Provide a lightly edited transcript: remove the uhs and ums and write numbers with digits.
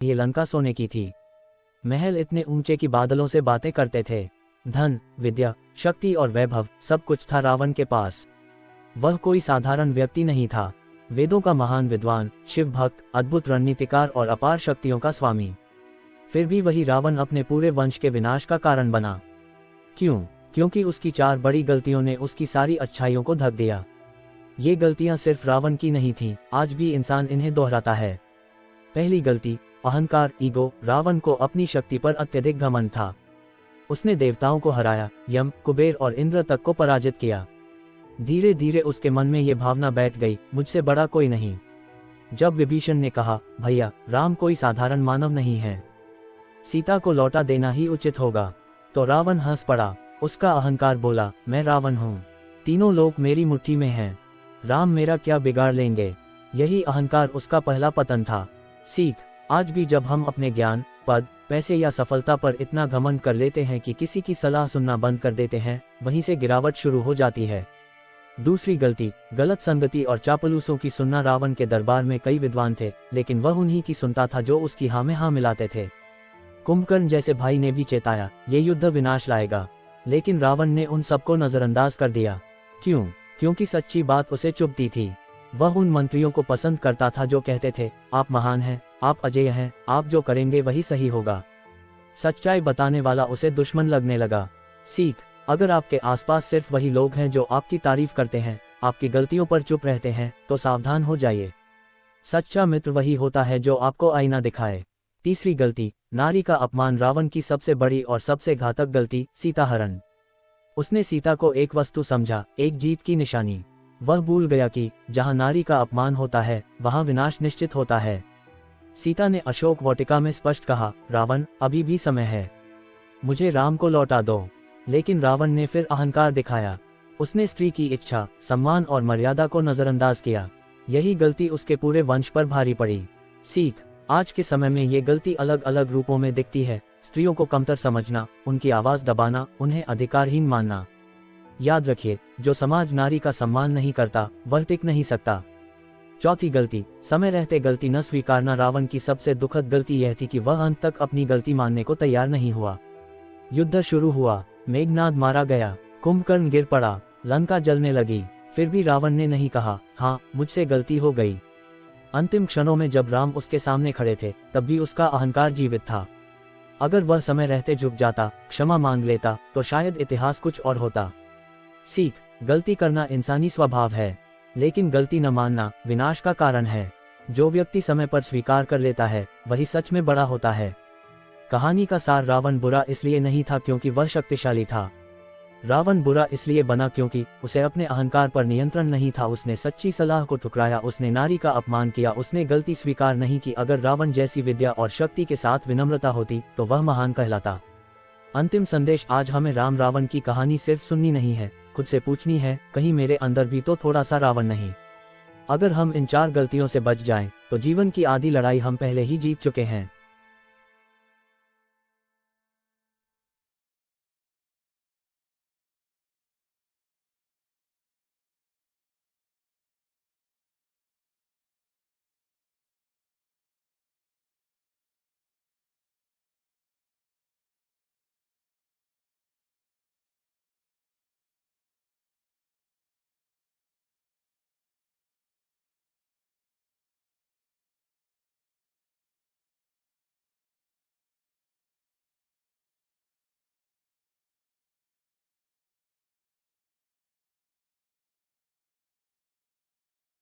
ये लंका सोने की थी। महल इतने ऊंचे कि बादलों से बातें करते थे। धन, विद्या, शक्ति और वैभव सब कुछ था रावण के पास। वह कोई साधारण व्यक्ति नहीं था। वेदों का महान विद्वान, शिव भक्त, अद्भुत रणनीतिकार और अपार शक्तियों का स्वामी। फिर भी वही रावण अपने पूरे वंश के विनाश का कारण बना। क्यों? क्योंकि उसकी 4 बड़ी गलतियों ने उसकी सारी अच्छाइयों को ढक दिया। ये गलतियां सिर्फ रावण की नहीं थीं, आज भी इंसान इन्हें दोहराता है। पहली गलती, अहंकार, ईगो। रावण को अपनी शक्ति पर अत्यधिक घमंड था। उसने देवताओं को हराया, यम, कुबेर और इंद्र तक को पराजित किया। धीरे धीरे उसके मन में ये भावना बैठ गई, मुझसे बड़ा कोई नहीं। जब विभीषण ने कहा, भैया, राम कोई साधारण मानव नहीं है, सीता को लौटा देना ही उचित होगा, तो रावण हंस पड़ा। उसका अहंकार बोला, मैं रावण हूँ, तीनों लोग मेरी मुट्ठी में हैं, राम मेरा क्या बिगाड़ लेंगे। यही अहंकार उसका पहला पतन था। सीख, आज भी जब हम अपने ज्ञान, पद, पैसे या सफलता पर इतना घमंड कर लेते हैं कि किसी की सलाह सुनना बंद कर देते हैं, वहीं से गिरावट शुरू हो जाती है। दूसरी गलती, गलत संगति और चापलूसों की सुनना। रावण के दरबार में कई विद्वान थे, लेकिन वह उन्हीं की सुनता था जो उसकी हाँ में हाँ मिलाते थे। कुंभकर्ण जैसे भाई ने भी चेताया, ये युद्ध विनाश लाएगा, लेकिन रावण ने उन सबको नजरअंदाज कर दिया। क्यों? क्योंकि सच्ची बात उसे चुभती थी। वह उन मंत्रियों को पसंद करता था जो कहते थे, आप महान हैं, आप अजय हैं, आप जो करेंगे वही सही होगा। सच्चाई बताने वाला उसे दुश्मन लगने लगा। सीख, अगर आपके आसपास सिर्फ वही लोग हैं जो आपकी तारीफ करते हैं, आपकी गलतियों पर चुप रहते हैं, तो सावधान हो जाइए। सच्चा मित्र वही होता है जो आपको आईना दिखाए। तीसरी गलती, नारी का अपमान। रावण की सबसे बड़ी और सबसे घातक गलती, सीता हरण। उसने सीता को एक वस्तु समझा, एक जीत की निशानी। वह भूल गया कि जहां नारी का अपमान होता है, वहां विनाश निश्चित होता है। सीता ने अशोक वाटिका में स्पष्ट कहा, रावण, अभी भी समय है, मुझे राम को लौटा दो। लेकिन रावण ने फिर अहंकार दिखाया। उसने स्त्री की इच्छा, सम्मान और मर्यादा को नजरअंदाज किया। यही गलती उसके पूरे वंश पर भारी पड़ी। सीख, आज के समय में ये गलती अलग अलग रूपों में दिखती है। स्त्रियों को कमतर समझना, उनकी आवाज दबाना, उन्हें अधिकारहीन मानना। याद रखिए, जो समाज नारी का सम्मान नहीं करता, वह टिक नहीं सकता। चौथी गलती, समय रहते गलती न स्वीकारना। रावण की सबसे दुखद गलती यह थी कि वह अंत तक अपनी गलती मानने को तैयार नहीं हुआ। युद्ध शुरू हुआ, मेघनाद मारा गया, कुंभकर्ण गिर पड़ा, लंका जलने लगी, फिर भी रावण ने नहीं कहा, हाँ, मुझसे गलती हो गई। अंतिम क्षणों में जब राम उसके सामने खड़े थे, तब भी उसका अहंकार जीवित था। अगर वह समय रहते झुक जाता, क्षमा मांग लेता, तो शायद इतिहास कुछ और होता। सीख, गलती करना इंसानी स्वभाव है, लेकिन गलती न मानना विनाश का कारण है। जो व्यक्ति समय पर स्वीकार कर लेता है, वही सच में बड़ा होता है। कहानी का सार, रावण बुरा इसलिए नहीं था क्योंकि वह शक्तिशाली था। रावण बुरा इसलिए बना क्योंकि उसे अपने अहंकार पर नियंत्रण नहीं था। उसने सच्ची सलाह को ठुकराया, उसने नारी का अपमान किया, उसने गलती स्वीकार नहीं की। अगर रावण जैसी विद्या और शक्ति के साथ विनम्रता होती, तो वह महान कहलाता। अंतिम संदेश, आज हमें राम रावण की कहानी सिर्फ सुननी नहीं है, खुद से पूछनी है, कहीं मेरे अंदर भी तो थोड़ा सा रावण नहीं। अगर हम इन 4 गलतियों से बच जाएं, तो जीवन की आधी लड़ाई हम पहले ही जीत चुके हैं।